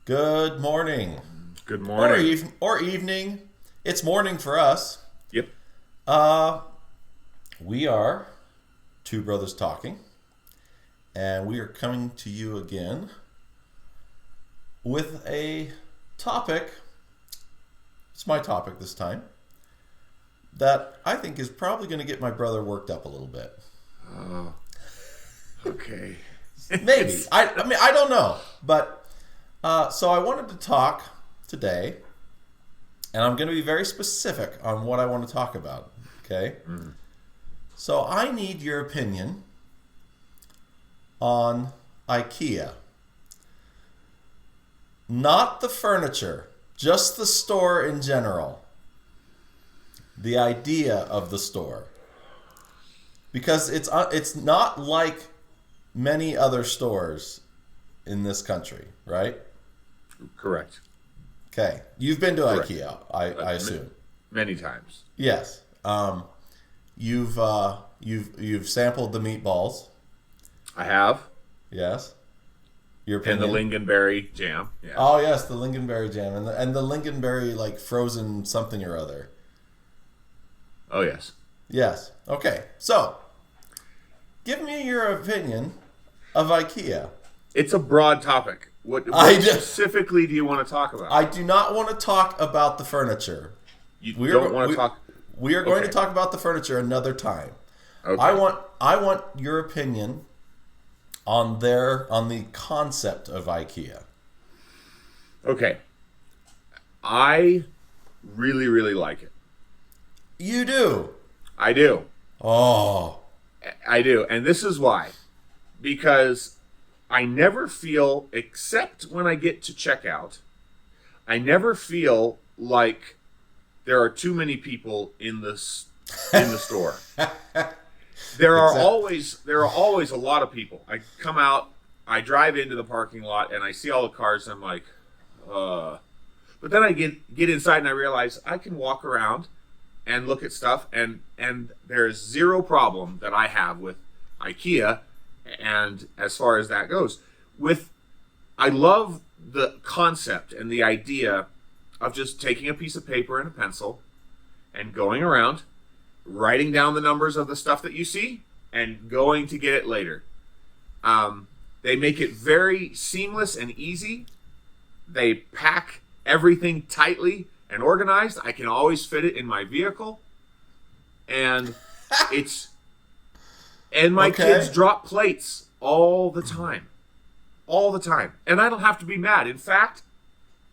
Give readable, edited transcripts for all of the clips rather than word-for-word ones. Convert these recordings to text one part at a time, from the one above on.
Good morning. Good morning. Or evening. It's morning for us. Yep. We are Two Brothers Talking, and we are coming to you again with a topic. It's my topic this time, that I think is probably going to get my brother worked up a little bit. Oh, okay. Maybe. I mean, I don't know. But, so I wanted to talk today, and I'm going to be very specific on what I want to talk about. Okay? Mm. So I need your opinion on Ikea. Not the furniture, just the store in general. The idea of the store. Because it's not like many other stores in this country, right? Correct. Okay. You've been to Correct. Ikea, I assume. Many times. Yes. You've sampled the meatballs. I have. Yes. Your And opinion. the lingonberry jam. Yeah. Oh yes, the lingonberry jam and the lingonberry like frozen something or other. Oh, yes. Yes. Okay. So, give me your opinion of Ikea. It's a broad topic. What specifically do you want to talk about? I do not want to talk about the furniture. You don't want to talk. We are going Okay. to talk about the furniture another time. Okay. I want your opinion on the concept of Ikea. Okay. I really, really like it. You do. I do. Oh. I do. And this is why. Because I never feel, except when I get to checkout, I never feel like there are too many people in the store. There are always a lot of people. I come out, I drive into the parking lot, and I see all the cars, and I'm like, But then I get inside and I realize I can walk around and look at stuff, and there's zero problem that I have with Ikea, and as far as that goes, I love the concept and the idea of just taking a piece of paper and a pencil and going around, writing down the numbers of the stuff that you see, and going to get it later. They make it very seamless and easy. They pack everything tightly and organized. I can always fit it in my vehicle. And my kids drop plates all the time. All the time. And I don't have to be mad. In fact,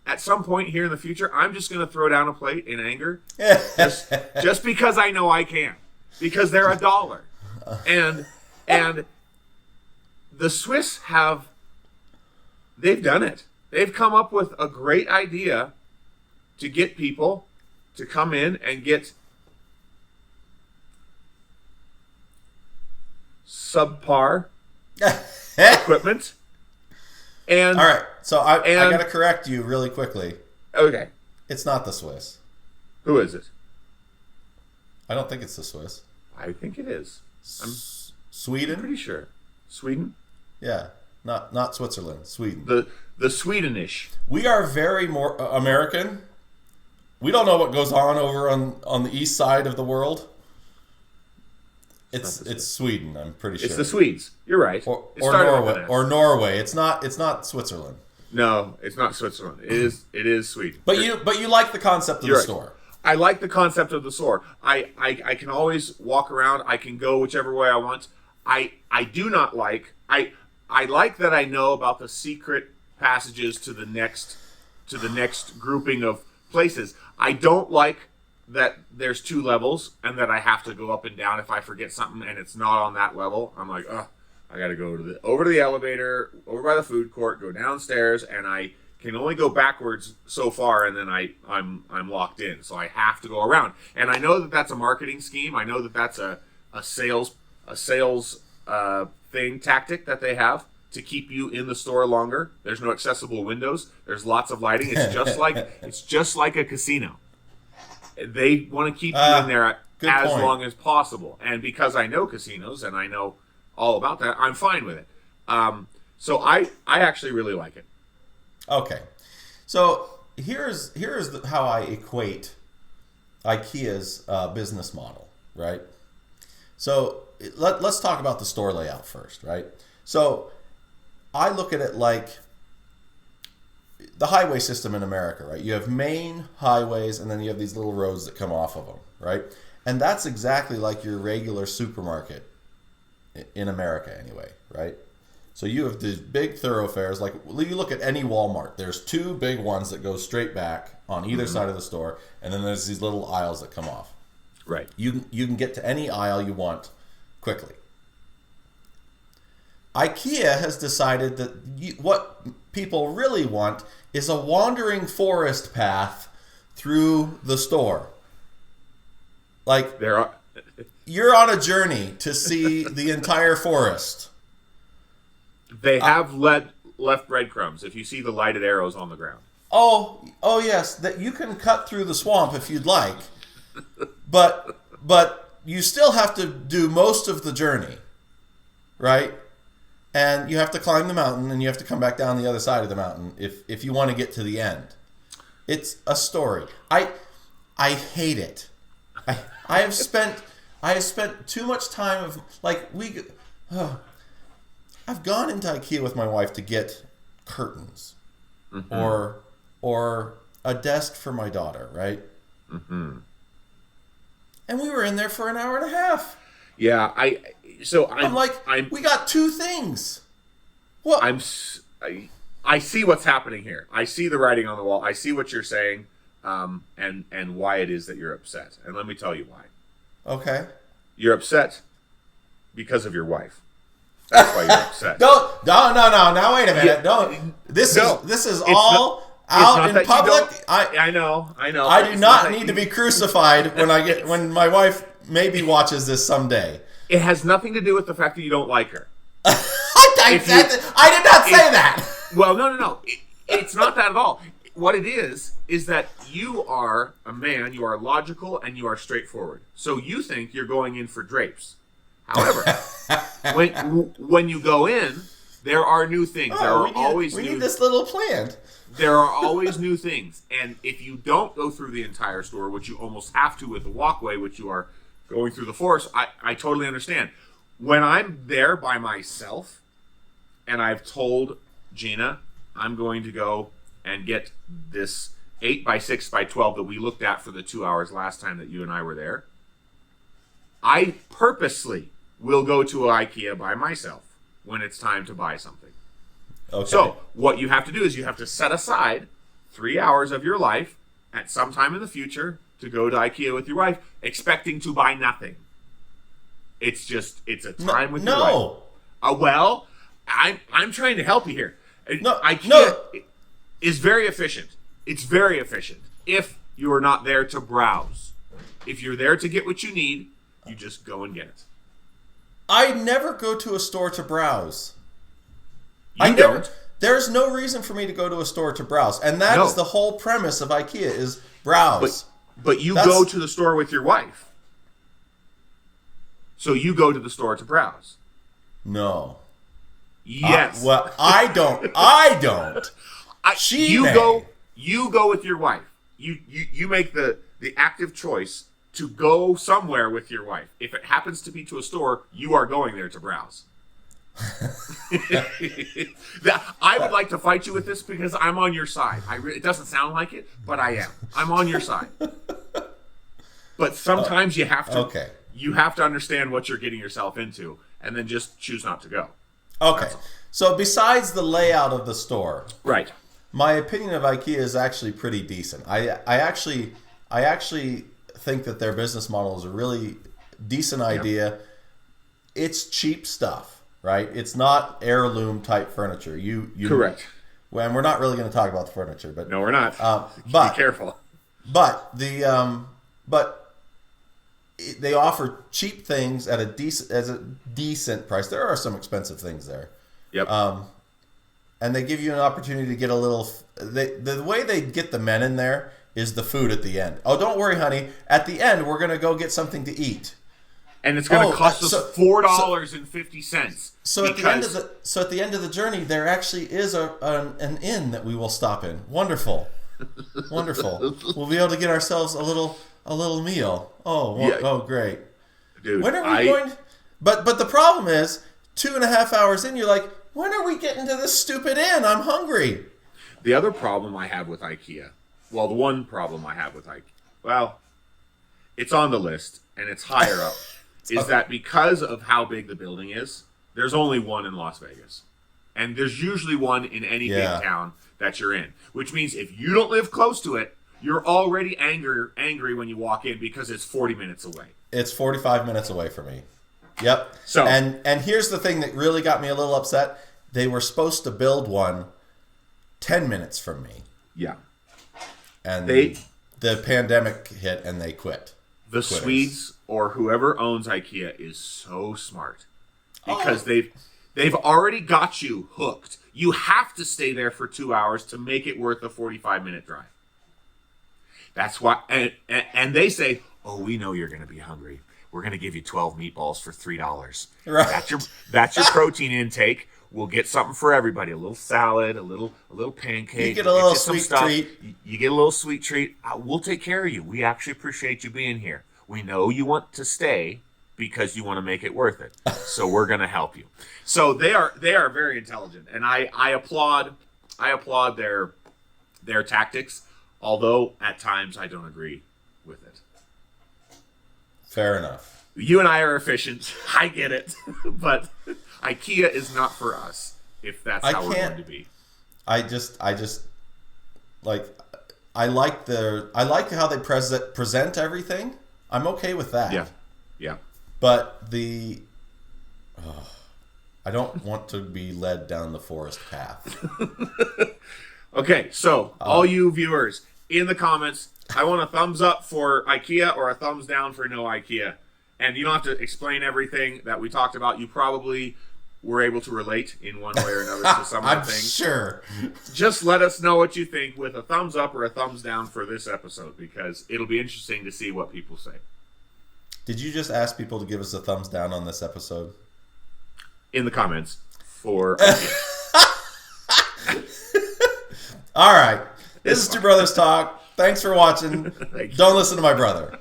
at some point here in the future, I'm just going to throw down a plate in anger. just because I know I can. Because they're $1. And the Swiss they've done it. They've come up with a great idea to get people to come in and get subpar equipment. And all right, so I got to correct you really quickly. Okay. It's not the Swiss. Who is it? I don't think it's the Swiss. I think it is. I'm Sweden? pretty sure. Sweden? Yeah, not Switzerland. Sweden. The Swedenish. We are very more American. We don't know what goes on over on the east side of the world. It's Sweden, I'm pretty sure. It's the Swedes. You're right. Or Norway. Or Norway. It's not Switzerland. No, it's not Switzerland. It is Sweden. But you like the concept of the store. I like the concept of the store. I can always walk around. I can go whichever way I want. I do not like. I like that I know about the secret passages to the next grouping of places. I don't like that there's 2 levels and that I have to go up and down if I forget something and it's not on that level. I'm like, I got to go over to the elevator, over by the food court, go downstairs, and I can only go backwards so far, and then I'm locked in. So I have to go around. And I know that that's a marketing scheme. I know that that's a sales tactic that they have to keep you in the store longer. There's no accessible windows. There's lots of lighting. It's just like a casino. They want to keep you in there as long as possible. And because I know casinos and I know all about that, I'm fine with it. So I actually really like it. Okay. So how I equate IKEA's business model, right? So let's talk about the store layout first, right? So I look at it like the highway system in America, right? You have main highways, and then you have these little roads that come off of them, right? And that's exactly like your regular supermarket in America anyway, right? So you have these big thoroughfares, like you look at any Walmart, there's two big ones that go straight back on either side of the store, and then there's these little aisles that come off. Right. You can get to any aisle you want quickly. IKEA has decided that what people really want is a wandering forest path through the store. Like you're on a journey to see the entire forest. They have left breadcrumbs if you see the lighted arrows on the ground. Oh yes, that you can cut through the swamp if you'd like, but you still have to do most of the journey, right? And you have to climb the mountain, and you have to come back down the other side of the mountain if you want to get to the end. It's a story. I hate it. I have spent too much time of I've gone into IKEA with my wife to get curtains, or a desk for my daughter, right? Mm-hmm. And we were in there for an hour and a half. Yeah, we got two things. What? I see what's happening here. I see the writing on the wall. I see what you're saying, and why it is that you're upset. And let me tell you why. Okay. You're upset because of your wife. That's why you're upset. No. Now wait a minute. This is all out in public. I know. I do not need to be crucified when my wife maybe watches this someday. It has nothing to do with the fact that you don't like her. I did not say that. Well, no. It's not that at all. What it is that you are a man, you are logical, and you are straightforward. So you think you're going in for drapes. However, when you go in, there are new things. We need this little plant. There are always new things. And if you don't go through the entire store, which you almost have to with the walkway, which you are going through the forest, I totally understand. When I'm there by myself, and I've told Gina, I'm going to go and get this 8x6x12 that we looked at for the 2 hours last time that you and I were there, I purposely will go to IKEA by myself when it's time to buy something. Okay. So what you have to do is you have to set aside 3 hours of your life at some time in the future to go to IKEA with your wife, expecting to buy nothing. It's a time with your wife. Well, I'm trying to help you here. IKEA is very efficient. It's very efficient if you are not there to browse. If you're there to get what you need, you just go and get it. I never go to a store to browse. There's no reason for me to go to a store to browse. And that is the whole premise of IKEA is browse. But you go to the store with your wife. So you go to the store to browse. No. Yes. I don't. You go with your wife. You make the active choice to go somewhere with your wife. If it happens to be to a store, you are going there to browse. I would like to fight you with this because I'm on your side. It doesn't sound like it, but I am. I'm on your side. But sometimes you have to. Okay. You have to understand what you're getting yourself into, and then just choose not to go. Okay. So besides the layout of the store, right? My opinion of IKEA is actually pretty decent. I actually think that their business model is a really decent idea. Yep. It's cheap stuff, right? It's not heirloom type furniture. You correct. Well, and we're not really going to talk about the furniture, but no, we're not. But be careful. But they offer cheap things at a decent price. There are some expensive things there. Yep. And they give you an opportunity to get a little. The way they get the men in there is the food at the end. Oh, don't worry, honey. At the end, we're gonna go get something to eat. and it's going to cost us $4.50. So at the end of the journey, there actually is an inn that we will stop in. Wonderful, wonderful. We'll be able to get ourselves a little meal. Oh, great, dude. When are we going? But the problem is, 2.5 hours in, you're like, when are we getting to this stupid inn? I'm hungry. The other problem I have with IKEA, well, the one problem I have with IKEA, well, it's on the list and it's higher up, is that because of how big the building is, there's only one in Las Vegas. And there's usually one in any big town that you're in. Which means if you don't live close to it, you're already angry when you walk in because it's 40 minutes away. It's 45 minutes away from me. Yep. So and here's the thing that really got me a little upset. They were supposed to build one 10 minutes from me. Yeah. And the pandemic hit and they quit. The Swedes or whoever owns IKEA is so smart because they've already got you hooked. You have to stay there for 2 hours to make it worth a 45-minute drive. That's why, and they say, "Oh, we know you're going to be hungry. We're going to give you 12 meatballs for $3. Right. That's your protein intake. We'll get something for everybody: a little salad, a little pancake. You get a little sweet treat. You get a little sweet treat. We'll take care of you. We actually appreciate you being here. We know you want to stay because you want to make it worth it. So we're going to help you." So they are very intelligent, and I applaud their tactics. Although at times I don't agree with it. Fair enough. You and I are efficient. I get it, but IKEA is not for us. If that's how we're going to be. I like how they present everything. I'm okay with that. Yeah. But I don't want to be led down the forest path. Okay, so all you viewers in the comments, I want a thumbs up for IKEA or a thumbs down for no IKEA. And you don't have to explain everything that we talked about. You probably were able to relate in one way or another to some of the things. I'm sure. Just let us know what you think with a thumbs up or a thumbs down for this episode, because it'll be interesting to see what people say. Did you just ask people to give us a thumbs down on this episode? In the comments for IKEA. All right. This is Two Brothers Talk. Thanks for watching. Don't listen to my brother.